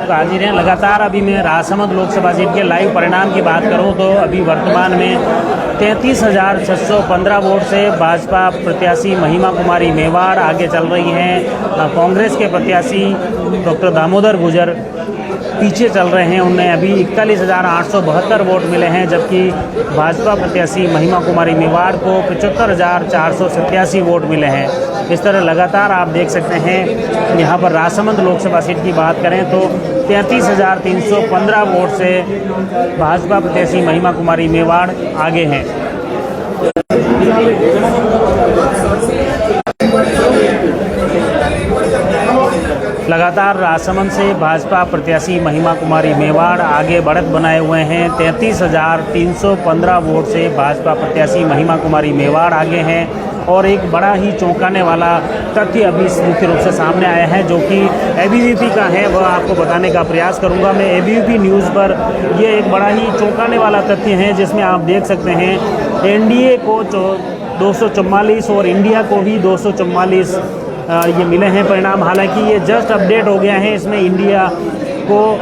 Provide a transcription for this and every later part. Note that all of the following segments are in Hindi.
आपको हाजिर हैं। लगातार अभी मैं राजसमंद लोकसभा सीट के लाइव परिणाम की बात करूं तो अभी वर्तमान में 33,615 वोट से भाजपा प्रत्याशी महिमा कुमारी मेवाड़ आगे चल रही हैं। कांग्रेस के प्रत्याशी डॉक्टर दामोदर गुजर पीछे चल रहे हैं, उन्हें अभी 41,872 वोट मिले हैं, जबकि भाजपा प्रत्याशी महिमा कुमारी मेवाड़ को 75,487 वोट मिले हैं। इस तरह लगातार आप देख सकते हैं। यहाँ पर राजसमंद लोकसभा सीट की बात करें तो 33,315 वोट से भाजपा प्रत्याशी महिमा कुमारी मेवाड़ आगे हैं। लगातार राजसमंद से भाजपा प्रत्याशी महिमा कुमारी मेवाड़ आगे बढ़त बनाए हुए हैं। 33,315 वोट से भाजपा प्रत्याशी महिमा कुमारी मेवाड़ आगे हैं। और एक बड़ा ही चौंकाने वाला तथ्य अभी मुख्य रूप से सामने आया है, जो कि एबीवीपी का है, वह आपको बताने का प्रयास करूंगा मैं। एबीवीपी न्यूज़ पर ये एक बड़ा ही चौंकाने वाला तथ्य है, जिसमें आप देख सकते हैं एनडीए को 244 और इंडिया को भी 244 ये मिले हैं परिणाम। हालांकि ये जस्ट अपडेट हो गया है। इसमें इंडिया को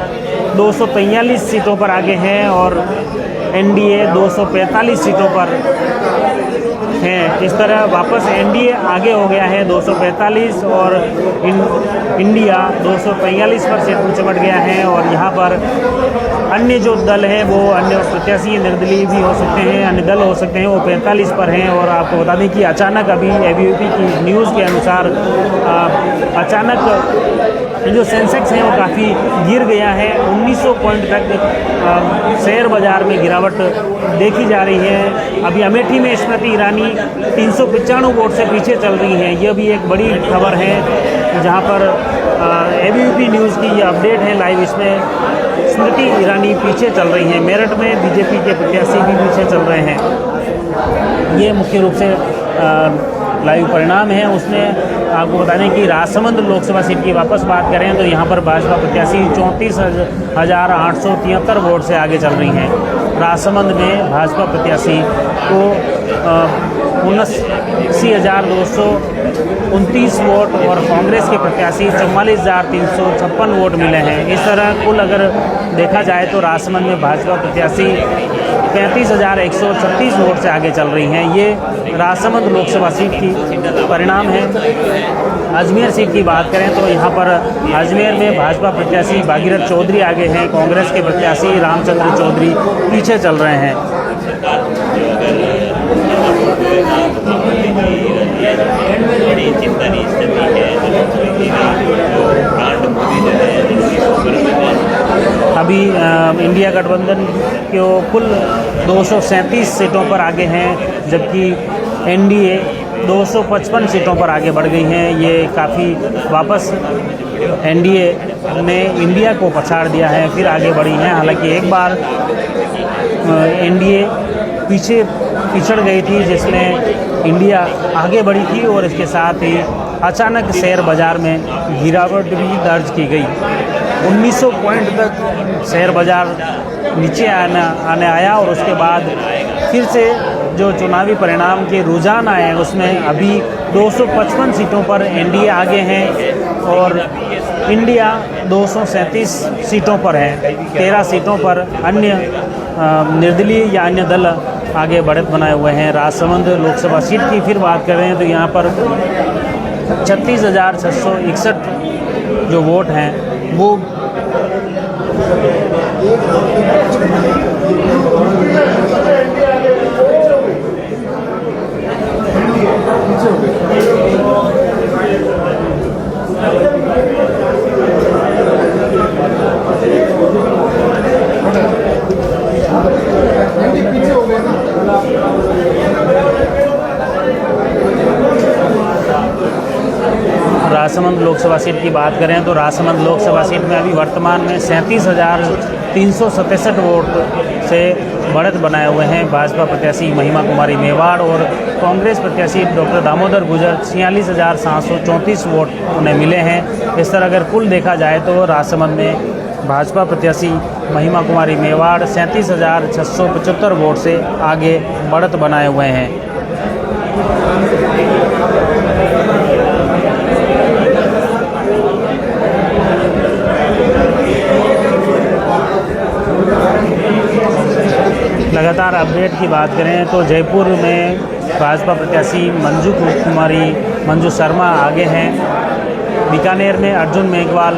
243 सीटों पर आगे हैं और एनडीए 245 सीटों पर हैं। इस तरह वापस एनडीए आगे हो गया है 245 और इंडिया 243 पर से चिमट गया है। और यहाँ पर अन्य जो दल हैं वो अन्य प्रत्याशी निर्दलीय भी हो सकते हैं, अन्य दल हो सकते हैं, वो 45 पर हैं। और आपको बता दें कि अचानक अभी एबीवीपी की न्यूज़ के अनुसार अचानक जो सेंसेक्स है वो काफ़ी गिर गया है। 1900 पॉइंट तक शेयर बाजार में गिरावट देखी जा रही है। अभी अमेठी में स्मृति ईरानी 395 वोट से पीछे चल रही हैं। यह भी एक बड़ी खबर है, जहां पर एबीवीपी न्यूज़ की ये अपडेट है लाइव। इसमें स्मृति ईरानी पीछे चल रही हैं। मेरठ में बीजेपी के प्रत्याशी भी पीछे चल रहे हैं। ये मुख्य रूप से लाइव परिणाम है। उसमें आपको बता दें कि राजसमंद लोकसभा सीट की वापस बात करें तो यहाँ पर भाजपा प्रत्याशी 34,873 वोट से आगे चल रही हैं। राजसमंद में भाजपा प्रत्याशी को 79,229 वोट और कांग्रेस के प्रत्याशी 44,356 वोट मिले हैं। इस तरह कुल अगर देखा जाए तो राजसमंद में भाजपा प्रत्याशी 35,136 वोट से आगे चल रही हैं। ये राजसमंद लोकसभा सीट की परिणाम है। अजमेर सीट की बात करें तो यहाँ पर अजमेर में भाजपा प्रत्याशी भागीरथ चौधरी आगे हैं, कांग्रेस के प्रत्याशी रामचंद्र चौधरी पीछे चल रहे हैं। बड़ी चिंता की स्थिति है। अभी इंडिया गठबंधन को कुल 237 सीटों पर आगे हैं, जबकि एनडीए 255 सीटों पर आगे बढ़ गई हैं। ये काफ़ी वापस एनडीए ने इंडिया को पछाड़ दिया है, फिर आगे बढ़ी हैं। हालांकि एक बार एनडीए पीछे पिछड़ गई थी, जिसमें इंडिया आगे बढ़ी थी और इसके साथ ही अचानक शेयर बाज़ार में गिरावट भी दर्ज की गई। 1900 पॉइंट तक शेयर बाज़ार नीचे आने आया और उसके बाद फिर से जो चुनावी परिणाम के रुझान आए हैं उसमें अभी 255 सीटों पर एनडीए आगे हैं और इंडिया 237 सीटों पर है। 13 सीटों पर अन्य निर्दलीय या अन्य दल आगे बढ़त बनाए हुए हैं। राजसमंद लोकसभा सीट की फिर बात करें तो यहाँ पर 36,661 जो वोट हैं वो राजसमंद लोकसभा सीट की बात करें तो राजसमंद लोकसभा सीट में अभी वर्तमान में 37,367 वोट से बढ़त बनाए हुए हैं भाजपा प्रत्याशी महिमा कुमारी मेवाड़ और कांग्रेस प्रत्याशी डॉक्टर दामोदर गुजर 46,734 वोट उन्हें मिले हैं। इस तरह अगर कुल देखा जाए तो राजसमंद में भाजपा प्रत्याशी महिमा कुमारी मेवाड़ 37,675 वोट से आगे बढ़त बनाए हुए हैं। लगातार अपडेट की बात करें तो जयपुर में भाजपा प्रत्याशी मंजू शर्मा आगे हैं। बीकानेर में अर्जुन मेघवाल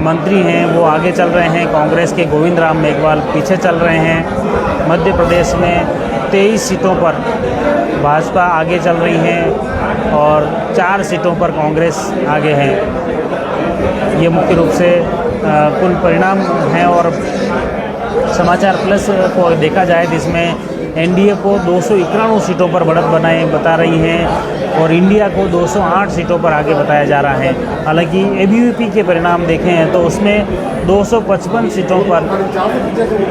मंत्री हैं, वो आगे चल रहे हैं। कांग्रेस के गोविंद राम मेघवाल पीछे चल रहे हैं। मध्य प्रदेश में 23 सीटों पर भाजपा आगे चल रही हैं और 4 सीटों पर कांग्रेस आगे है। ये मुख्य रूप से कुल परिणाम हैं। और समाचार प्लस को देखा जाए तो इसमें एनडीए को 291 सीटों पर बढ़त बता रही हैं और इंडिया को 208 सीटों पर आगे बताया जा रहा है। हालांकि एबीवीपी के परिणाम देखें तो उसमें 255 सीटों पर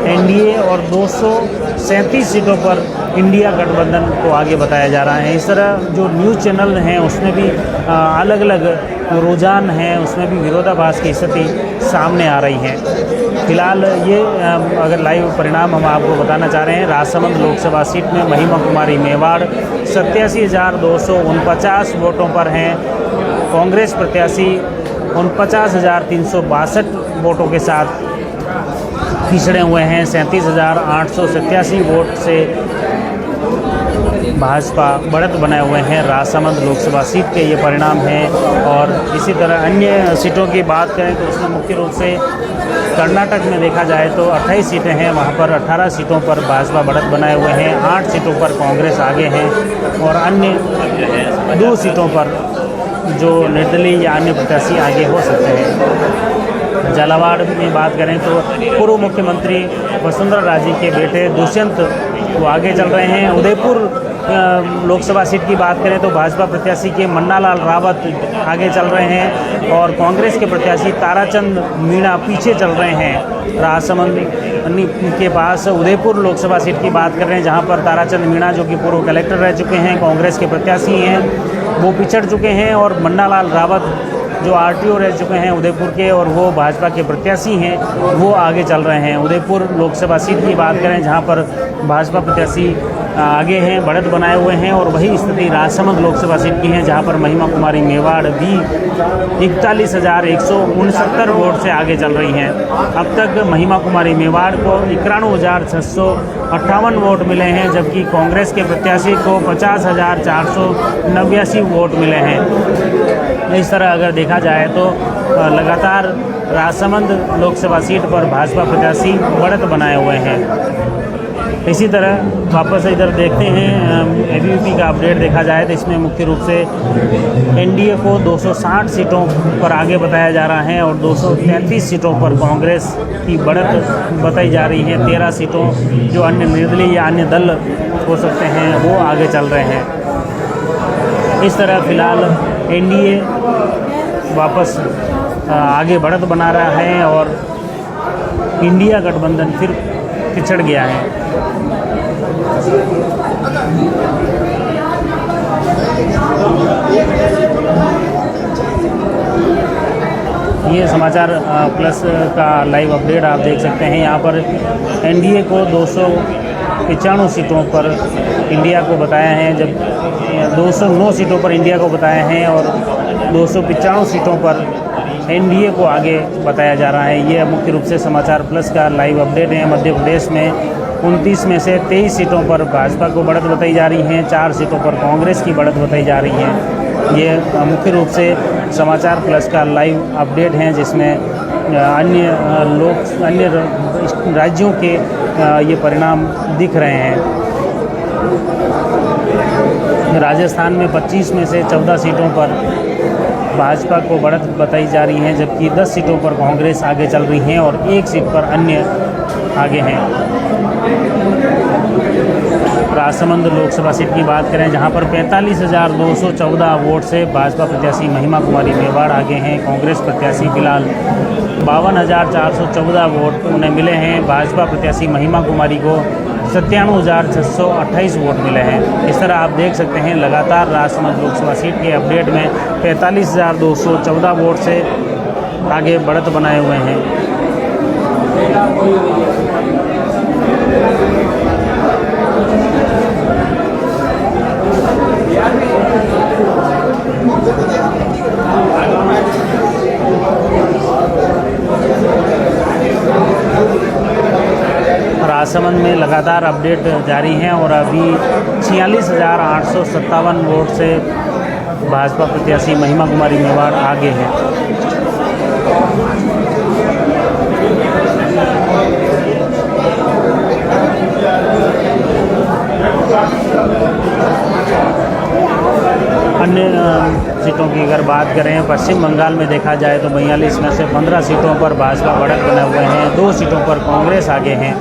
एनडीए और 237 सीटों पर इंडिया गठबंधन को आगे बताया जा रहा है। इस तरह जो न्यूज़ चैनल हैं उसमें भी अलग अलग रुझान हैं, उसमें भी विरोधाभास की स्थिति सामने आ रही है। फिलहाल ये अगर लाइव परिणाम हम आपको बताना चाह रहे हैं, राजसमंद लोकसभा सीट में महिमा कुमारी मेवाड़ 87,249 वोटों पर हैं। कांग्रेस प्रत्याशी 49,362 वोटों के साथ पिछड़े हुए हैं। 37,887 वोट से भाजपा बढ़त बनाए हुए हैं। राजसमंद लोकसभा सीट के ये परिणाम हैं। और इसी तरह अन्य सीटों की बात करें तो उसमें मुख्य रूप से कर्नाटक में देखा जाए तो 28 सीटें हैं, वहाँ पर 18 सीटों पर भाजपा बढ़त बनाए हुए हैं। 8 सीटों पर कांग्रेस आगे हैं और अन्य 2 सीटों पर जो निर्दलीय या अन्य प्रत्याशी आगे हो सकते हैं। झालावाड़ में बात करें तो पूर्व मुख्यमंत्री वसुंधरा राजे के बेटे दुष्यंत वो आगे चल रहे हैं। उदयपुर लोकसभा सीट की बात करें तो भाजपा प्रत्याशी के मन्नालाल रावत आगे चल रहे हैं और कांग्रेस के प्रत्याशी ताराचंद मीणा पीछे चल रहे हैं। राजसमंद के पास उदयपुर लोकसभा सीट की बात कर रहे हैं, जहां पर ताराचंद मीणा जो कि पूर्व कलेक्टर रह चुके हैं, कांग्रेस के प्रत्याशी हैं, वो पिछड़ चुके हैं। और मन्नालाल रावत जो आरटीओ रह चुके हैं उदयपुर के और वो भाजपा के प्रत्याशी हैं, वो आगे चल रहे हैं। उदयपुर लोकसभा सीट की बात करें जहां पर भाजपा प्रत्याशी आगे हैं, बढ़त बनाए हुए हैं। और वही स्थिति राजसमंद लोकसभा सीट की है जहां पर महिमा कुमारी मेवाड़ भी 41,169 वोट से आगे चल रही हैं। अब तक महिमा कुमारी मेवाड़ को 91,658 वोट मिले हैं, जबकि कांग्रेस के प्रत्याशी को 50,489 वोट मिले हैं। इस तरह अगर देखा जाए तो लगातार राजसमंद लोकसभा सीट पर भाजपा प्रत्याशी बढ़त बनाए हुए हैं। इसी तरह वापस इधर देखते हैं एबीवीपी का अपडेट देखा जाए तो इसमें मुख्य रूप से एनडीए को 260 सीटों पर आगे बताया जा रहा है और 233 सीटों पर कांग्रेस की बढ़त बताई जा रही है। 13 सीटों जो अन्य निर्दलीय या अन्य दल हो सकते हैं वो आगे चल रहे हैं। इस तरह फिलहाल एनडीए वापस आगे बढ़त बना रहा है और इंडिया गठबंधन फिर पिछड़ गया है। ये समाचार प्लस का लाइव अपडेट आप देख सकते हैं। यहाँ पर एनडीए को 295 सीटों पर इंडिया को बताया है, जब 209 सीटों पर इंडिया को बताया है और 295 सीटों पर एनडीए को आगे बताया जा रहा है। ये मुख्य रूप से समाचार प्लस का लाइव अपडेट है। मध्य प्रदेश में 29 में से 23 सीटों पर भाजपा को बढ़त बताई जा रही है, 4 सीटों पर कांग्रेस की बढ़त बताई जा रही है। ये मुख्य रूप से समाचार प्लस का लाइव अपडेट है, जिसमें अन्य राज्यों के ये परिणाम दिख रहे हैं। राजस्थान में 25 में से 14 सीटों पर भाजपा को बढ़त बताई जा रही है, जबकि 10 सीटों पर कांग्रेस आगे चल रही हैं और 1 सीट पर अन्य आगे हैं। राजसमंद लोकसभा सीट की बात करें जहां पर 45,214 वोट से भाजपा प्रत्याशी महिमा कुमारी मेवाड़ आगे हैं। कांग्रेस प्रत्याशी फिलहाल 52,414 वोट उन्हें मिले हैं। भाजपा प्रत्याशी महिमा कुमारी को 97,628 वोट मिले हैं। इस तरह आप देख सकते हैं लगातार राजसमंद लोकसभा सीट के अपडेट में 45,214 वोट से आगे बढ़त बनाए हुए हैं। संबंध में लगातार अपडेट जारी हैं और अभी 46,857 वोट से भाजपा प्रत्याशी महिमा कुमारी मेवाड़ आगे हैं। अन्य सीटों की अगर बात करें, पश्चिम बंगाल में देखा जाए तो 42 में से 15 सीटों पर भाजपा बढ़त बने हुए हैं, 2 सीटों पर कांग्रेस आगे हैं।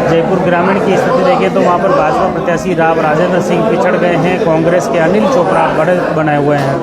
जयपुर ग्रामीण की स्थिति देखें तो वहां पर भाजपा प्रत्याशी राव राजेंद्र सिंह पिछड़ गए हैं, कांग्रेस के अनिल चोपड़ा बढ़त बनाए हुए हैं।